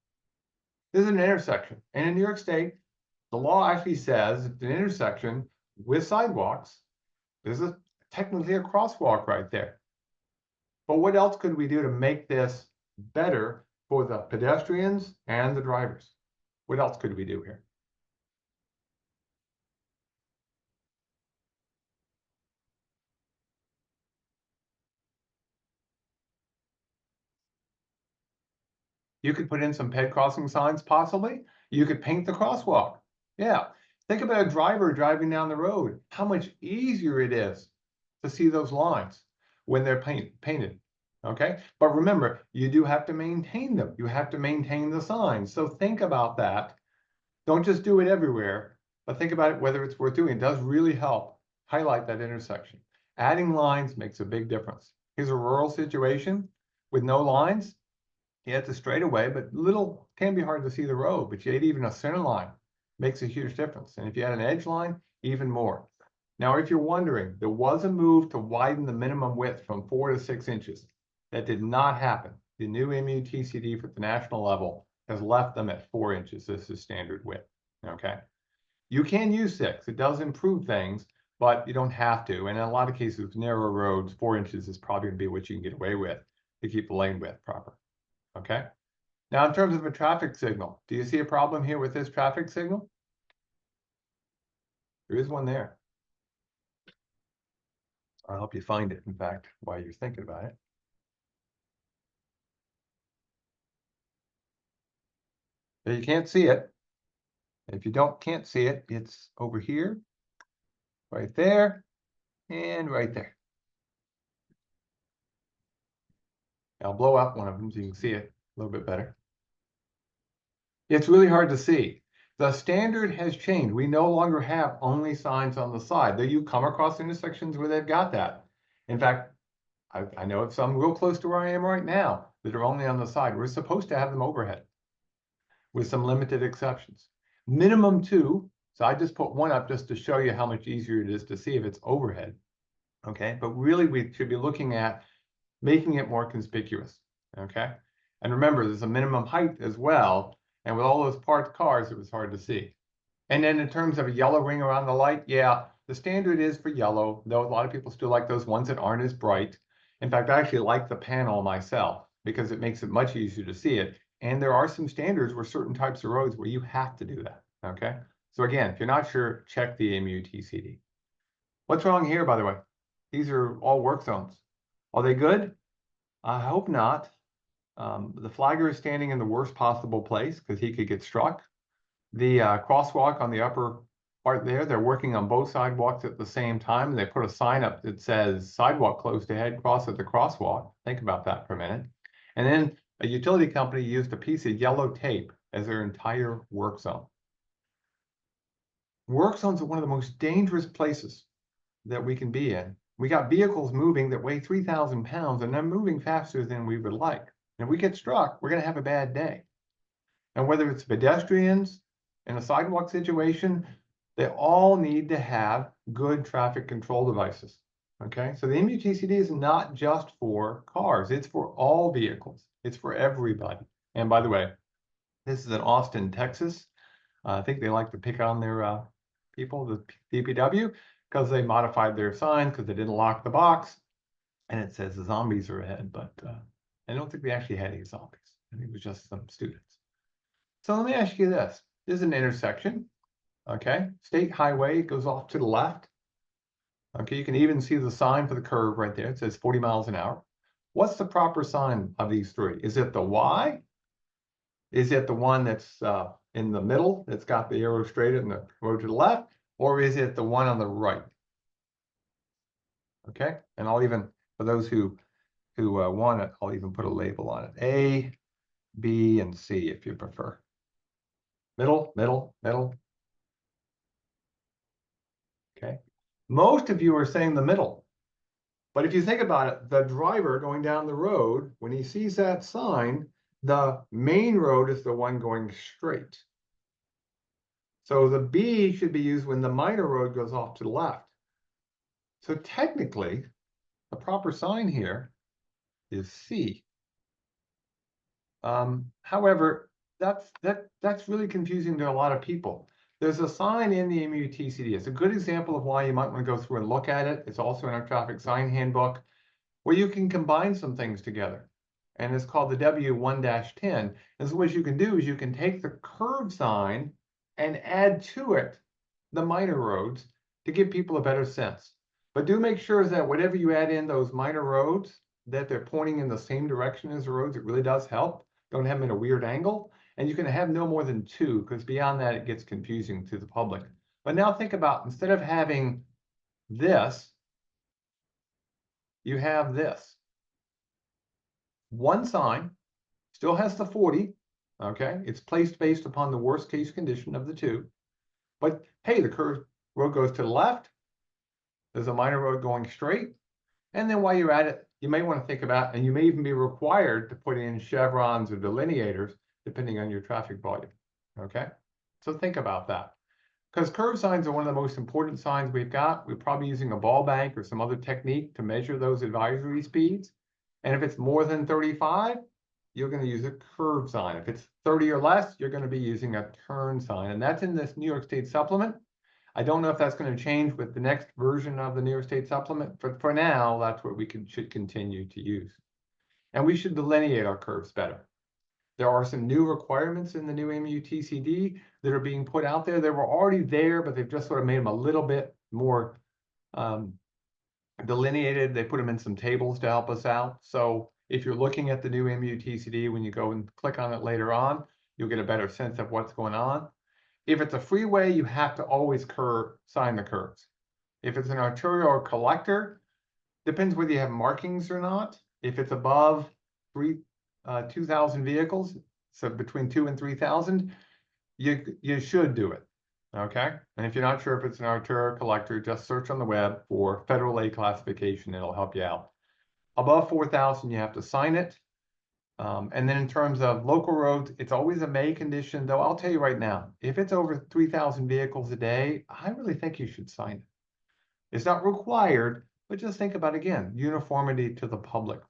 this is an intersection. And in New York State, the law actually says it's an intersection with sidewalks. This is technically a crosswalk right there. But what else could we do to make this better for the pedestrians and the drivers? What else could we do here? You could put in some ped crossing signs, possibly. You could paint the crosswalk. Yeah. Think about a driver driving down the road, how much easier it is to see those lines when they're painted. Okay. But remember, you do have to maintain them. You have to maintain the signs. So think about that. Don't just do it everywhere, but think about it whether it's worth doing. It does really help highlight that intersection. Adding lines makes a big difference. Here's a rural situation with no lines. Yeah, it's a straightaway, but little can be hard to see the road, but you add even a center line makes a huge difference. And if you add an edge line, even more. Now, if you're wondering, there was a move to widen the minimum width from 4 to 6 inches. That did not happen. The new MUTCD for the national level has left them at 4 inches. This is standard width, okay? You can use 6. It does improve things, but you don't have to. And in a lot of cases, narrow roads, 4 inches is probably gonna be what you can get away with to keep the lane width proper. Okay. Now, in terms of a traffic signal, do you see a problem here with this traffic signal? There is one there. I'll help you find it, in fact, while you're thinking about it. But you can't see it. If you can't see it, it's over here, right there, and right there. I'll blow up one of them so you can see it a little bit better. It's really hard to see. The standard has changed. We no longer have only signs on the side, though you come across intersections where they've got that. In fact, I know of some real close to where I am right now that are only on the side. We're supposed to have them overhead with some limited exceptions. Minimum 2, so I just put 1 up just to show you how much easier it is to see if it's overhead. Okay, but really we should be looking at making it more conspicuous. Okay, and remember there's a minimum height as well, and with all those parked cars it was hard to see. And then in terms of a yellow ring around the light, yeah, the standard is for yellow, though a lot of people still like those ones that aren't as bright. In fact, I actually like the panel myself because it makes it much easier to see it. And there are some standards where certain types of roads where you have to do that, okay? So again, if you're not sure, check the MUTCD. What's wrong here, by the way? These are all work zones. Are they good? I hope not. The flagger is standing in the worst possible place because he could get struck. The crosswalk on the upper part there, they're working on both sidewalks at the same time. They put a sign up that says sidewalk closed ahead, cross at the crosswalk. Think about that for a minute. And then a utility company used a piece of yellow tape as their entire work zone. Work zones are one of the most dangerous places that we can be in. We got vehicles moving that weigh 3,000 pounds and they're moving faster than we would like. And if we get struck, we're going to have a bad day. And whether it's pedestrians in a sidewalk situation, they all need to have good traffic control devices. Okay, so the MUTCD is not just for cars, it's for all vehicles, it's for everybody. And by the way, this is in Austin, Texas. I think they like to pick on their people, the DPW, because they modified their sign because they didn't lock the box and it says the zombies are ahead, but I don't think they actually had any zombies. I think it was just some students. So let me ask you this. This is an intersection, okay? State highway goes off to the left. Okay, you can even see the sign for the curve right there. It says 40 miles an hour. What's the proper sign of these 3? Is it the Y? Is it the one that's in the middle that's got the arrow straight and the road to the left? Or is it the one on the right? Okay, and I'll even, for those who want it, I'll even put a label on it. A, B, and C if you prefer. Middle, middle, middle. Okay. Most of you are saying the middle. But if you think about it, the driver going down the road, when he sees that sign, the main road is the one going straight. So the B should be used when the minor road goes off to the left. So technically, the proper sign here is C. However, that's really confusing to a lot of people. There's a sign in the MUTCD. It's a good example of why you might want to go through and look at it. It's also in our traffic sign handbook where you can combine some things together. And it's called the W1-10. And so what you can do is you can take the curve sign and add to it the minor roads to give people a better sense. But do make sure that whatever you add in those minor roads, that they're pointing in the same direction as the roads. It really does help. Don't have them in a weird angle. And you can have no more than 2, because beyond that, it gets confusing to the public. But now think about, instead of having this, you have this. One sign still has the 40, okay? It's placed based upon the worst case condition of the 2. But hey, the curved road goes to the left. There's a minor road going straight. And then while you're at it, you may want to think about, and you may even be required to put in chevrons or delineators, depending on your traffic volume, okay? So think about that. Because curve signs are one of the most important signs we've got. We're probably using a ball bank or some other technique to measure those advisory speeds. And if it's more than 35, you're going to use a curve sign. If it's 30 or less, you're going to be using a turn sign. And that's in this New York State supplement. I don't know if that's going to change with the next version of the New York State supplement, but for now, that's what we should continue to use. And we should delineate our curves better. There are some new requirements in the new MUTCD that are being put out there. They were already there, but they've just sort of made them a little bit more delineated. They put them in some tables to help us out. So if you're looking at the new MUTCD, when you go and click on it later on, you'll get a better sense of what's going on. If it's a freeway, you have to always sign the curves. If it's an arterial or collector, depends whether you have markings or not. If it's above 2,000 vehicles, so between 2,000 and 3,000, you should do it. Okay. And if you're not sure if it's an arterial collector, just search on the web for Federal A classification. It'll help you out. Above 4,000, you have to sign it. And then in terms of local roads, it's always a May condition, though I'll tell you right now, if it's over 3,000 vehicles a day, I really think you should sign it. It's not required, but just think about, again, uniformity to the public.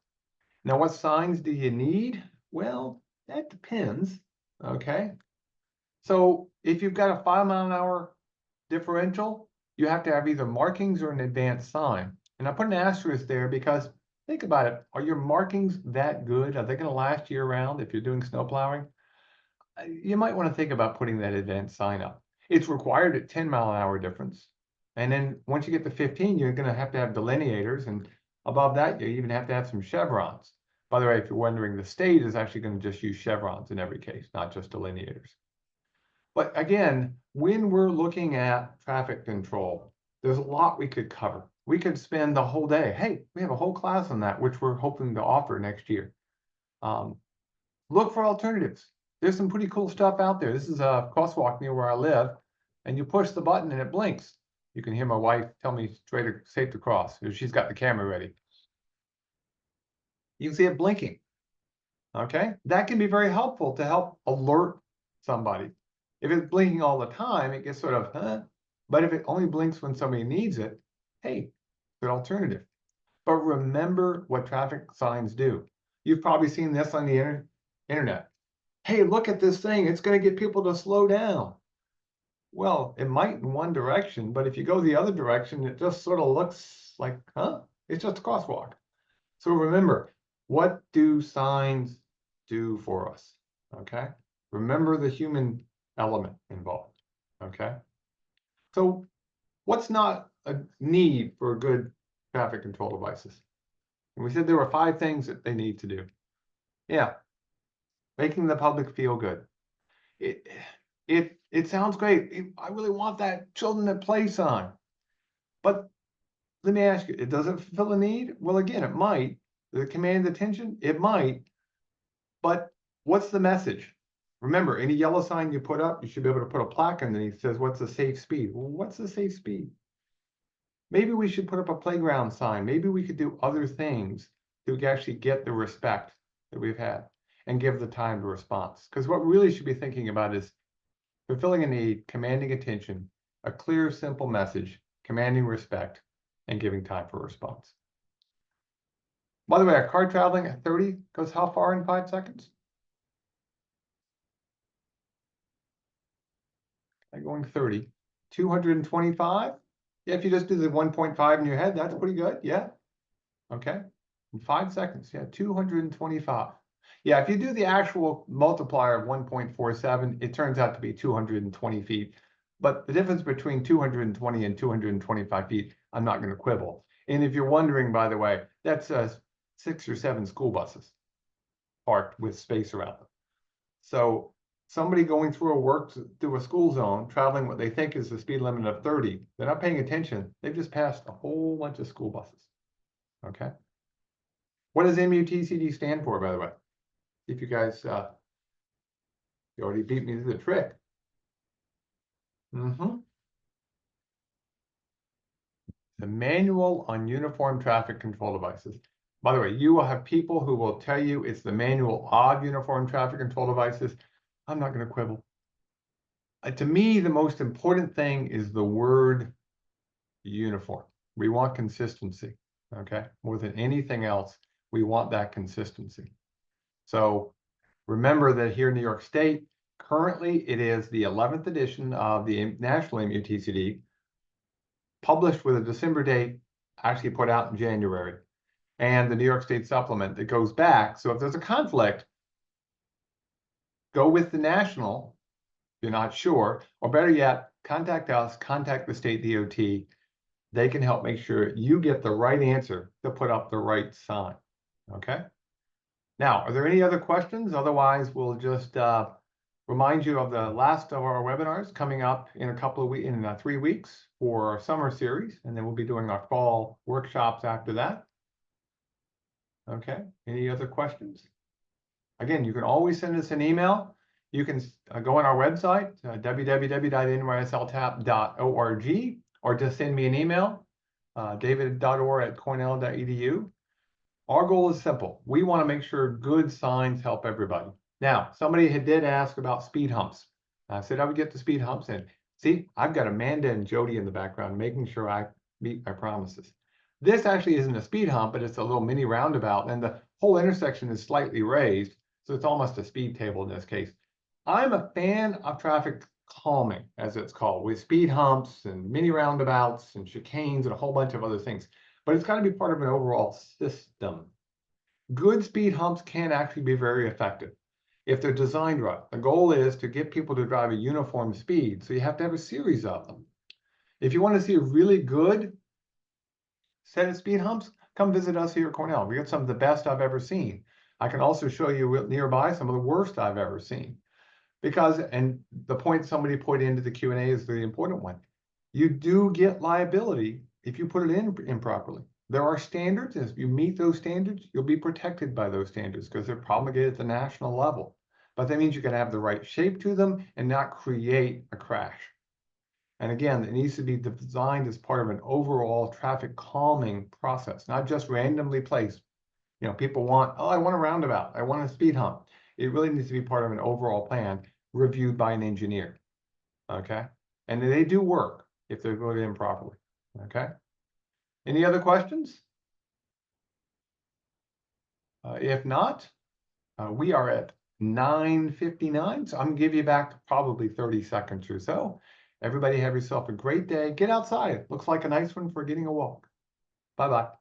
Now, what signs do you need? Well, that depends, okay? So if you've got a 5-mile-an-hour differential, you have to have either markings or an advanced sign. And I put an asterisk there because think about it. Are your markings that good? Are they going to last year round if you're doing snow plowing? You might want to think about putting that advanced sign up. It's required at 10-mile-an-hour difference. And then once you get to 15, you're going to have delineators. And above that, you even have to have some chevrons. By the way, if you're wondering, the state is actually going to just use chevrons in every case, not just delineators. But again, when we're looking at traffic control, there's a lot we could cover. We could spend the whole day. Hey, we have a whole class on that, which we're hoping to offer next year. Look for alternatives. There's some pretty cool stuff out there. This is a crosswalk near where I live, and you push the button and it blinks. You can hear my wife tell me safe to cross. She's got the camera ready. You can see it blinking. Okay, that can be very helpful to help alert somebody. If it's blinking all the time, it gets sort of, huh? But if it only blinks when somebody needs it, hey, good alternative. But remember what traffic signs do. You've probably seen this on the internet. Hey, look at this thing. It's going to get people to slow down. Well, it might in one direction, but if you go the other direction, it just sort of looks like, huh? It's just a crosswalk. So remember, what do signs do for us? Okay. Remember the human element involved. Okay. So what's not a need for good traffic control devices? And we said there were 5 things that they need to do. Yeah. Making the public feel good. It sounds great. I really want that children at play sign. But let me ask you, does it fulfill a need? Well, again, it might. Does it command attention? It might. But what's the message? Remember, any yellow sign you put up, you should be able to put a plaque underneath that says, what's the safe speed? Well, what's the safe speed? Maybe we should put up a playground sign. Maybe we could do other things to actually get the respect that we've had and give the time to response. Because what we really should be thinking about is fulfilling a need, commanding attention, a clear, simple message, commanding respect, and giving time for response. By the way, a car traveling at 30 goes how far in 5 seconds? I'm going 30. 225? Yeah, if you just do the 1.5 in your head, that's pretty good. Yeah. Okay. In 5 seconds. Yeah, 225. Yeah, if you do the actual multiplier of 1.47, it turns out to be 220 feet. But the difference between 220 and 225 feet, I'm not going to quibble. And if you're wondering, by the way, that's 6 or 7 school buses parked with space around them. So somebody going through a school zone, traveling what they think is the speed limit of 30, they're not paying attention. They've just passed a whole bunch of school buses. Okay. What does MUTCD stand for, by the way? If you guys, you already beat me to the trick. The Manual on Uniform Traffic Control Devices. By the way, you will have people who will tell you it's the Manual of Uniform Traffic Control Devices. I'm not going to quibble. To me, the most important thing is the word uniform. We want consistency, okay? More than anything else, we want that consistency. So remember that here in New York State, currently it is the 11th edition of the National MUTCD, published with a December date, actually put out in January, and the New York State supplement that goes back. So if there's a conflict, go with the national if you're not sure, or better yet, contact us, contact the state DOT. They can help make sure you get the right answer to put up the right sign. Okay. Now, are there any other questions? Otherwise, we'll just remind you of the last of our webinars coming up in a couple of weeks, in 3 weeks for our summer series, and then we'll be doing our fall workshops after that. Okay. Any other questions? Again, you can always send us an email. You can go on our website, www.nysltap.org, or just send me an email, david.orr@cornell.edu. Our goal is simple. We want to make sure good signs help everybody. Now, somebody did ask about speed humps. I said I would get the speed humps in. See, I've got Amanda and Jody in the background making sure I meet my promises. This actually isn't a speed hump, but it's a little mini roundabout, and the whole intersection is slightly raised, so it's almost a speed table in this case. I'm a fan of traffic calming, as it's called, with speed humps and mini roundabouts and chicanes and a whole bunch of other things. But it's got to be part of an overall system. Good speed humps can actually be very effective if they're designed right. The goal is to get people to drive a uniform speed, so you have to have a series of them. If you want to see a really good set of speed humps, come visit us here at Cornell. We got some of the best I've ever seen. I can also show you nearby some of the worst I've ever seen. Because, and the point somebody put into the Q&A is the important one. You do get liability if you put it in improperly. There are standards, and if you meet those standards, you'll be protected by those standards because they're promulgated at the national level. But that means you can have the right shape to them and not create a crash. And again, it needs to be designed as part of an overall traffic calming process, not just randomly placed. You know, people want, oh, I want a roundabout, I want a speed hump. It really needs to be part of an overall plan reviewed by an engineer, okay? And they do work if they're put in properly, okay? Any other questions? If not, we are at 9:59, so I'm gonna give you back probably 30 seconds or so. Everybody have yourself a great day. Get outside. Looks like a nice one for getting a walk. Bye-bye.